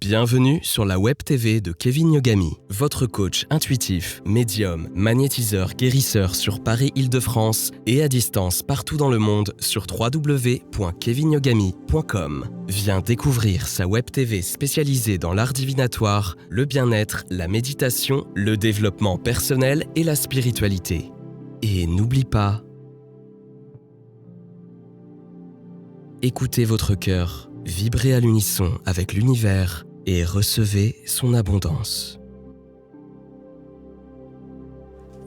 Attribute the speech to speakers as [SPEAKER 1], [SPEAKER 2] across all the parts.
[SPEAKER 1] Bienvenue sur la Web TV de Kevin Yogami, votre coach intuitif, médium, magnétiseur, guérisseur sur Paris-Île-de-France et à distance partout dans le monde sur www.kevinyogami.com. Viens découvrir sa Web TV spécialisée dans l'art divinatoire, le bien-être, la méditation, le développement personnel et la spiritualité. Et n'oublie pas, écoutez votre cœur. Vibrez à l'unisson avec l'univers et recevez son abondance.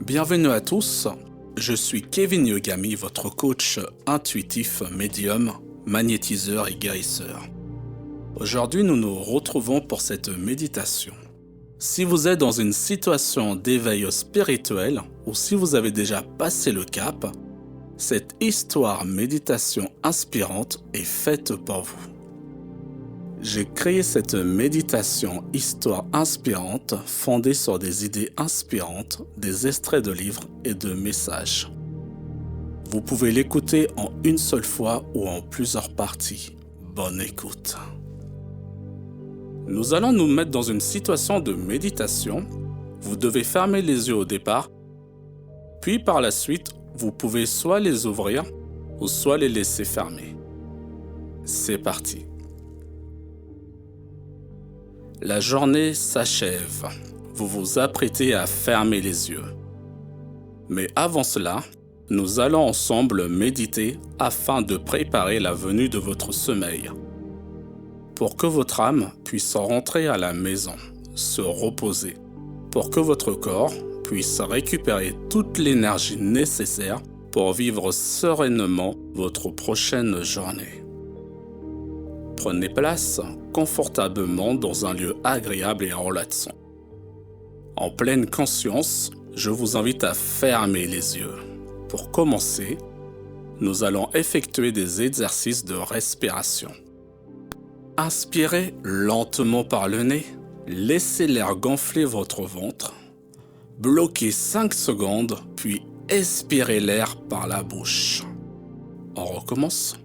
[SPEAKER 2] Bienvenue à tous, je suis Kevin Yogami, votre coach intuitif, médium, magnétiseur et guérisseur. Aujourd'hui, nous nous retrouvons pour cette méditation. Si vous êtes dans une situation d'éveil spirituel ou si vous avez déjà passé le cap, cette histoire méditation inspirante est faite pour vous. J'ai créé cette méditation histoire inspirante fondée sur des idées inspirantes, des extraits de livres et de messages. Vous pouvez l'écouter en une seule fois ou en plusieurs parties. Bonne écoute. Nous allons nous mettre dans une situation de méditation. Vous devez fermer les yeux au départ, puis par la suite, vous pouvez soit les ouvrir ou soit les laisser fermer. C'est parti. La journée s'achève. Vous vous apprêtez à fermer les yeux. Mais avant cela, nous allons ensemble méditer afin de préparer la venue de votre sommeil. Pour que votre âme puisse rentrer à la maison, se reposer. Pour que votre corps puisse récupérer toute l'énergie nécessaire pour vivre sereinement votre prochaine journée. Prenez place confortablement dans un lieu agréable et relaxant. En pleine conscience, je vous invite à fermer les yeux. Pour commencer, nous allons effectuer des exercices de respiration. Inspirez lentement par le nez, laissez l'air gonfler votre ventre, bloquez 5 secondes, puis expirez l'air par la bouche. On recommence.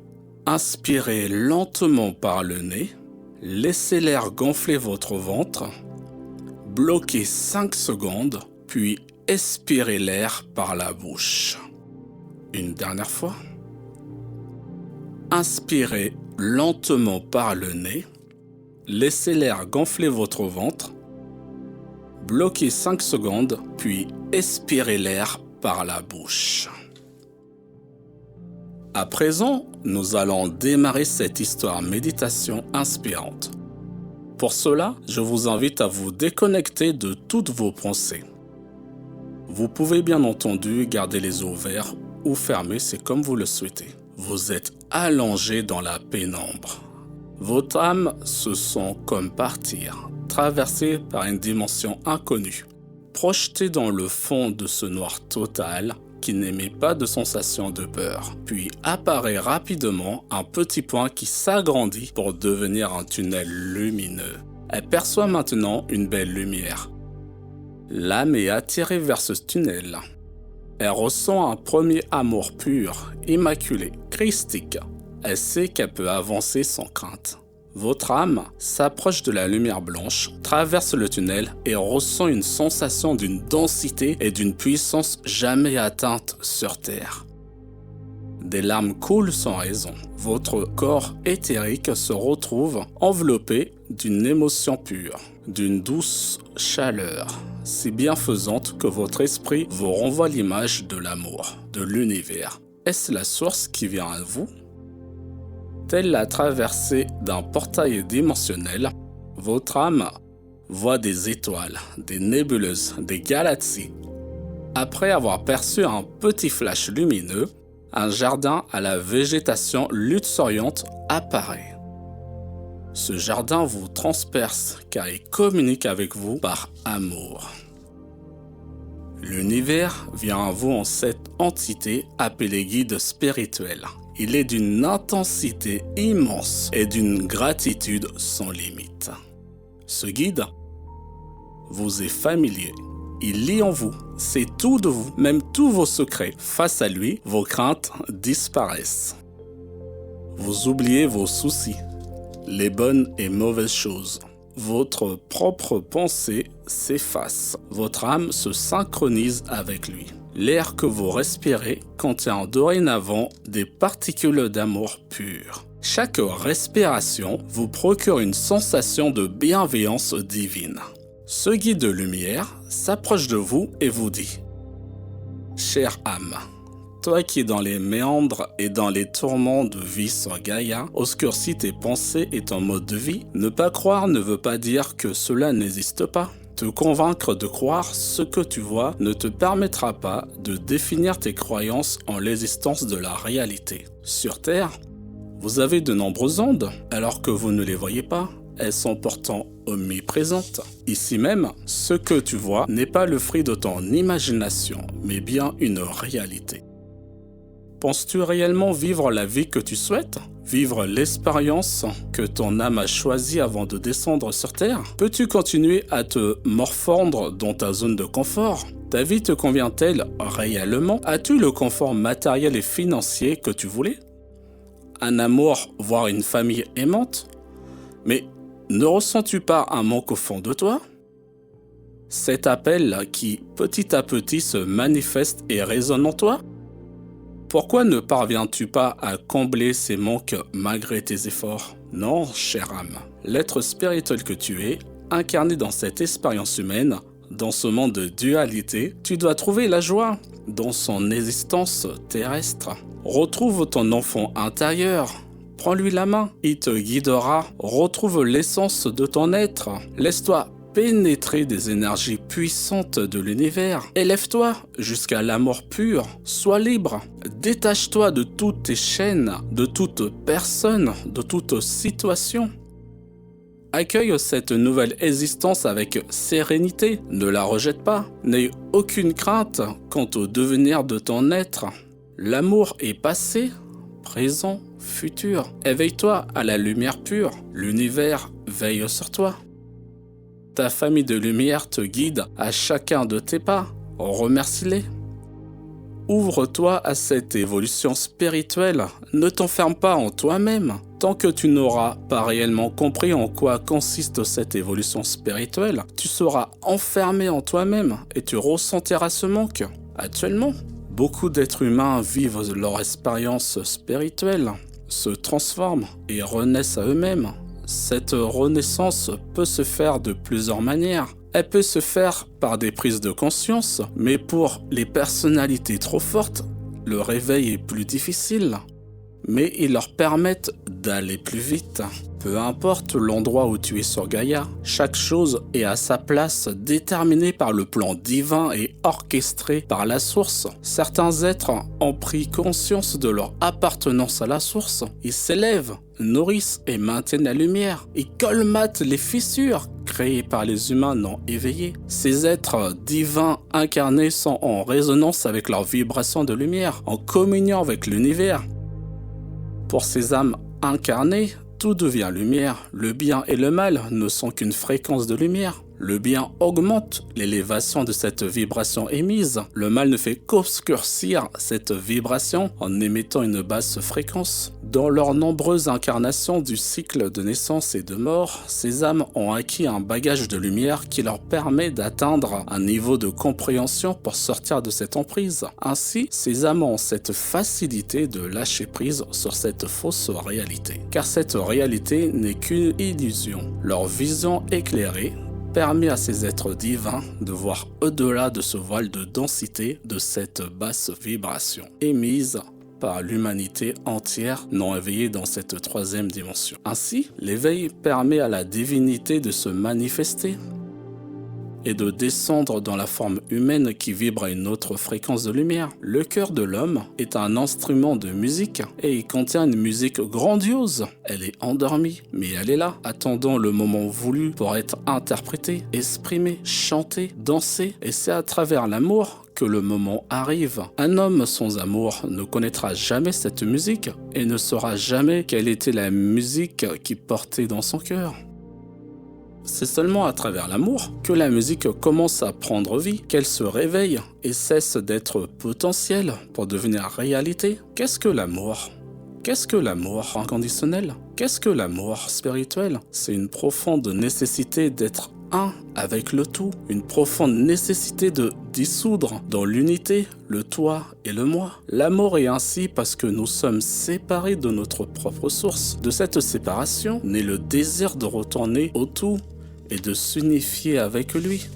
[SPEAKER 2] Inspirez lentement par le nez, laissez l'air gonfler votre ventre, bloquez 5 secondes, puis expirez l'air par la bouche. Une dernière fois. Inspirez lentement par le nez, laissez l'air gonfler votre ventre, bloquez 5 secondes, puis expirez l'air par la bouche. À présent, nous allons démarrer cette histoire méditation inspirante. Pour cela, je vous invite à vous déconnecter de toutes vos pensées. Vous pouvez bien entendu garder les yeux ouverts ou fermés, c'est comme vous le souhaitez. Vous êtes allongé dans la pénombre. Votre âme se sent comme partir, traversée par une dimension inconnue, projetée dans le fond de ce noir total qui n'émet pas de sensation de peur. Puis apparaît rapidement un petit point qui s'agrandit pour devenir un tunnel lumineux. Elle perçoit maintenant une belle lumière. L'âme est attirée vers ce tunnel. Elle ressent un premier amour pur, immaculé, christique. Elle sait qu'elle peut avancer sans crainte. Votre âme s'approche de la lumière blanche, traverse le tunnel et ressent une sensation d'une densité et d'une puissance jamais atteinte sur Terre. Des larmes coulent sans raison. Votre corps éthérique se retrouve enveloppé d'une émotion pure, d'une douce chaleur, si bienfaisante que votre esprit vous renvoie l'image de l'amour, de l'univers. Est-ce la source qui vient à vous ? Telle la traversée d'un portail dimensionnel, votre âme voit des étoiles, des nébuleuses, des galaxies. Après avoir perçu un petit flash lumineux, un jardin à la végétation luxuriante apparaît. Ce jardin vous transperce car il communique avec vous par amour. L'univers vient à vous en cette entité appelée guide spirituel. Il est d'une intensité immense et d'une gratitude sans limite. Ce guide vous est familier. Il lit en vous, sait tout de vous, même tous vos secrets. Face à lui, vos craintes disparaissent. Vous oubliez vos soucis, les bonnes et mauvaises choses. votre propre pensée s'efface. Votre âme se synchronise avec lui. L'air que vous respirez contient dorénavant des particules d'amour pur. Chaque respiration vous procure une sensation de bienveillance divine. Ce guide de lumière s'approche de vous et vous dit « Chère âme, toi qui es dans les méandres et dans les tourments de vie sur Gaïa, obscurcis tes pensées et ton mode de vie, ne pas croire ne veut pas dire que cela n'existe pas. Te convaincre de croire ce que tu vois ne te permettra pas de définir tes croyances en l'existence de la réalité. Sur Terre, vous avez de nombreuses ondes, alors que vous ne les voyez pas. Elles sont pourtant omniprésentes. Ici même, ce que tu vois n'est pas le fruit de ton imagination, mais bien une réalité. Penses-tu réellement vivre la vie que tu souhaites ? Vivre l'expérience que ton âme a choisie avant de descendre sur Terre ? Peux-tu continuer à te morfondre dans ta zone de confort ? Ta vie te convient-elle réellement ? As-tu le confort matériel et financier que tu voulais ? Un amour, voire une famille aimante ? Mais ne ressens-tu pas un manque au fond de toi ? Cet appel qui, petit à petit, se manifeste et résonne en toi ? Pourquoi ne parviens-tu pas à combler ces manques malgré tes efforts ? Non, chère âme, l'être spirituel que tu es, incarné dans cette expérience humaine, dans ce monde de dualité, tu dois trouver la joie dans son existence terrestre. Retrouve ton enfant intérieur, prends-lui la main, il te guidera, retrouve l'essence de ton être, laisse-toi pénétrer des énergies puissantes de l'univers. Élève-toi jusqu'à l'amour pur. Sois libre. Détache-toi de toutes tes chaînes, de toute personne, de toute situation. Accueille cette nouvelle existence avec sérénité. Ne la rejette pas. N'aie aucune crainte quant au devenir de ton être. L'amour est passé, présent, futur. Éveille-toi à la lumière pure. L'univers veille sur toi. Ta famille de lumière te guide à chacun de tes pas. Remercie-les. Ouvre-toi à cette évolution spirituelle. Ne t'enferme pas en toi-même. Tant que tu n'auras pas réellement compris en quoi consiste cette évolution spirituelle, tu seras enfermé en toi-même et tu ressentiras ce manque. Actuellement, beaucoup d'êtres humains vivent leur expérience spirituelle, se transforment et renaissent à eux-mêmes. Cette renaissance peut se faire de plusieurs manières. Elle peut se faire par des prises de conscience, mais pour les personnalités trop fortes, le réveil est plus difficile. Mais ils leur permettent d'aller plus vite. Peu importe l'endroit où tu es sur Gaïa, chaque chose est à sa place, déterminée par le plan divin et orchestrée par la source. Certains êtres ont pris conscience de leur appartenance à la source. Ils s'élèvent, nourrissent et maintiennent la lumière. Ils colmatent les fissures créées par les humains non éveillés. Ces êtres divins incarnés sont en résonance avec leurs vibrations de lumière, en communion avec l'univers. Pour ces âmes incarnées, tout devient lumière. Le bien et le mal ne sont qu'une fréquence de lumière. Le bien augmente l'élévation de cette vibration émise. Le mal ne fait qu'obscurcir cette vibration en émettant une basse fréquence. Dans leurs nombreuses incarnations du cycle de naissance et de mort, ces âmes ont acquis un bagage de lumière qui leur permet d'atteindre un niveau de compréhension pour sortir de cette emprise. Ainsi, ces âmes ont cette facilité de lâcher prise sur cette fausse réalité. Car cette réalité n'est qu'une illusion. Leur vision éclairée permet à ces êtres divins de voir au-delà de ce voile de densité de cette basse vibration émise par l'humanité entière non éveillée dans cette troisième dimension. Ainsi, l'éveil permet à la divinité de se manifester et de descendre dans la forme humaine qui vibre à une autre fréquence de lumière. Le cœur de l'homme est un instrument de musique et il contient une musique grandiose. Elle est endormie, mais elle est là, attendant le moment voulu pour être interprétée, exprimée, chantée, dansée. Et c'est à travers l'amour que le moment arrive. Un homme sans amour ne connaîtra jamais cette musique et ne saura jamais quelle était la musique qui portait dans son cœur. C'est seulement à travers l'amour que la musique commence à prendre vie, qu'elle se réveille et cesse d'être potentielle pour devenir réalité. Qu'est-ce que l'amour ? Qu'est-ce que l'amour inconditionnel ? Qu'est-ce que l'amour spirituel? C'est une profonde nécessité d'être un avec le tout, une profonde nécessité de dissoudre dans l'unité le toi et le moi. L'amour est ainsi parce que nous sommes séparés de notre propre source. De cette séparation naît le désir de retourner au tout et de s'unifier avec lui.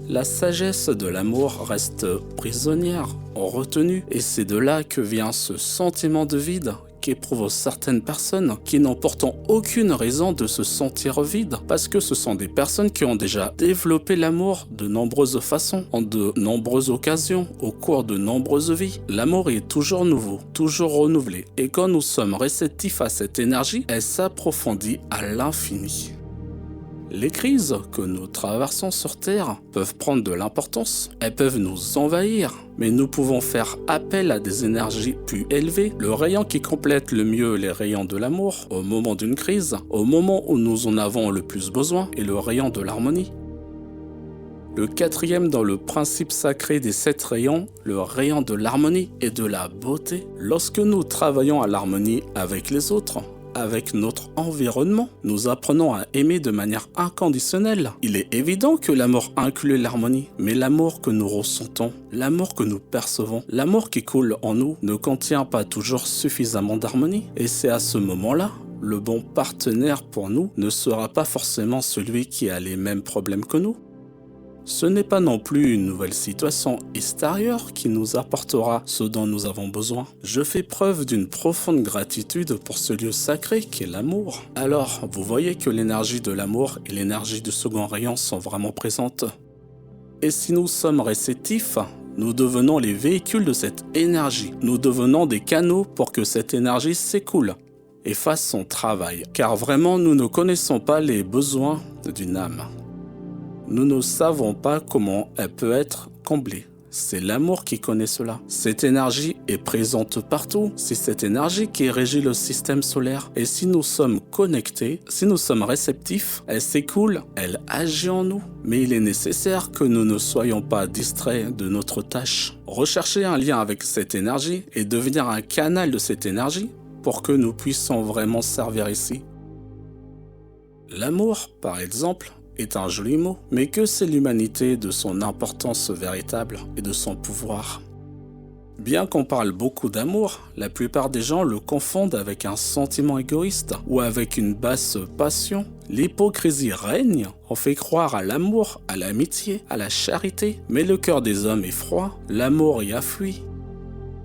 [SPEAKER 2] La sagesse de l'amour reste prisonnière, en retenue, et c'est de là que vient ce sentiment de vide qu'éprouvent certaines personnes qui n'ont pourtant aucune raison de se sentir vides, parce que ce sont des personnes qui ont déjà développé l'amour de nombreuses façons, en de nombreuses occasions, au cours de nombreuses vies. L'amour est toujours nouveau, toujours renouvelé, et quand nous sommes réceptifs à cette énergie, elle s'approfondit à l'infini. Les crises que nous traversons sur Terre peuvent prendre de l'importance, elles peuvent nous envahir, mais nous pouvons faire appel à des énergies plus élevées, le rayon qui complète le mieux les rayons de l'amour au moment d'une crise, au moment où nous en avons le plus besoin, est le rayon de l'harmonie. Le quatrième dans le principe sacré des 7 rayons, le rayon de l'harmonie et de la beauté. Lorsque nous travaillons à l'harmonie avec les autres, avec notre environnement, nous apprenons à aimer de manière inconditionnelle. Il est évident que l'amour inclut l'harmonie, mais l'amour que nous ressentons, l'amour que nous percevons, l'amour qui coule en nous ne contient pas toujours suffisamment d'harmonie. Et c'est à ce moment-là, le bon partenaire pour nous ne sera pas forcément celui qui a les mêmes problèmes que nous. Ce n'est pas non plus une nouvelle situation extérieure qui nous apportera ce dont nous avons besoin. Je fais preuve d'une profonde gratitude pour ce lieu sacré qu'est l'amour. Alors, vous voyez que l'énergie de l'amour et l'énergie du second rayon sont vraiment présentes. Et si nous sommes réceptifs, nous devenons les véhicules de cette énergie. Nous devenons des canaux pour que cette énergie s'écoule et fasse son travail. Car vraiment, nous ne connaissons pas les besoins d'une âme. Nous ne savons pas comment elle peut être comblée. C'est l'amour qui connaît cela. Cette énergie est présente partout. C'est cette énergie qui régit le système solaire. Et si nous sommes connectés, si nous sommes réceptifs, elle s'écoule, elle agit en nous. Mais il est nécessaire que nous ne soyons pas distraits de notre tâche. Rechercher un lien avec cette énergie et devenir un canal de cette énergie pour que nous puissions vraiment servir ici. L'amour, par exemple, est un joli mot, mais que c'est l'humanité de son importance véritable et de son pouvoir. Bien qu'on parle beaucoup d'amour, la plupart des gens le confondent avec un sentiment égoïste ou avec une basse passion. L'hypocrisie règne, on fait croire à l'amour, à l'amitié, à la charité, mais le cœur des hommes est froid, l'amour y a fui.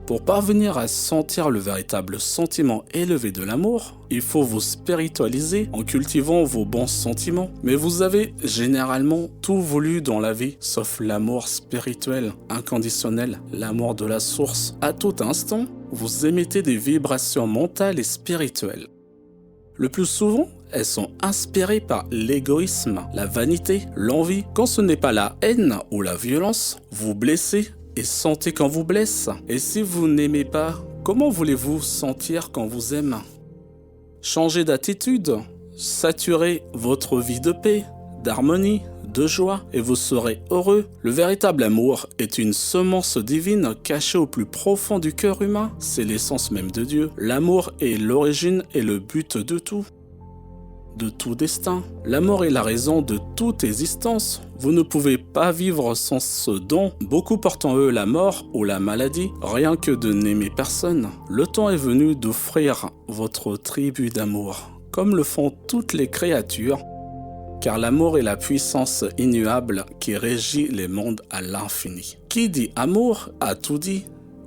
[SPEAKER 2] Pour parvenir à sentir le véritable sentiment élevé de l'amour, il faut vous spiritualiser en cultivant vos bons sentiments. Mais vous avez généralement tout voulu dans la vie, sauf l'amour spirituel, inconditionnel, l'amour de la source. À tout instant, vous émettez des vibrations mentales et spirituelles. Le plus souvent, elles sont inspirées par l'égoïsme, la vanité, l'envie. Quand ce n'est pas la haine ou la violence, vous blessez et sentez quand vous blesse. Et si vous n'aimez pas, comment voulez-vous sentir quand vous aimez? Changez d'attitude, saturez votre vie de paix, d'harmonie, de joie, et vous serez heureux. Le véritable amour est une semence divine cachée au plus profond du cœur humain. C'est l'essence même de Dieu. L'amour est l'origine et le but de tout destin. L'amour est la raison de toute existence. Vous ne pouvez pas vivre sans ce don. Beaucoup portent en eux la mort ou la maladie, rien que de n'aimer personne. Le temps est venu d'offrir votre tribut d'amour, comme le font toutes les créatures, car l'amour est la puissance immuable qui régit les mondes à l'infini. Qui dit amour a tout dit.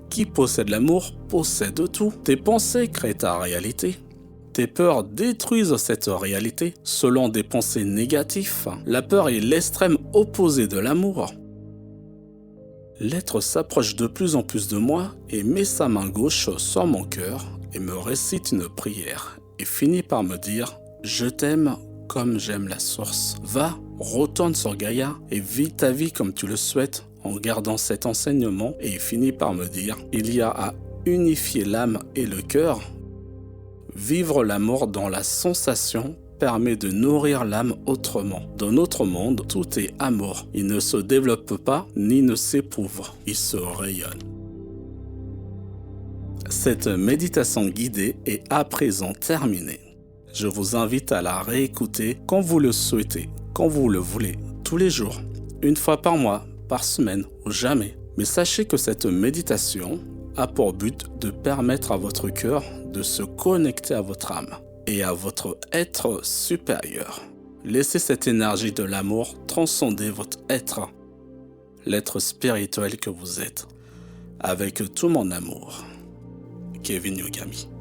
[SPEAKER 2] Qui possède l'amour possède tout. Tes pensées créent ta réalité. Tes peurs détruisent cette réalité selon des pensées négatives. La peur est l'extrême opposé de l'amour. L'être s'approche de plus en plus de moi et met sa main gauche sur mon cœur et me récite une prière et finit par me dire « Je t'aime comme j'aime la source. Va, retourne sur Gaïa et vis ta vie comme tu le souhaites en gardant cet enseignement. » Et il finit par me dire « Il y a à unifier l'âme et le cœur. Vivre l'amour dans la sensation permet de nourrir l'âme autrement. Dans notre monde, tout est amour. Il ne se développe pas ni ne s'éprouve. Il se rayonne. » Cette méditation guidée est à présent terminée. Je vous invite à la réécouter quand vous le souhaitez, quand vous le voulez, tous les jours, une fois par mois, par semaine ou jamais. Mais sachez que cette méditation a pour but de permettre à votre cœur de se connecter à votre âme et à votre être supérieur. Laissez cette énergie de l'amour transcender votre être, l'être spirituel que vous êtes, avec tout mon amour. Kevin Yogami.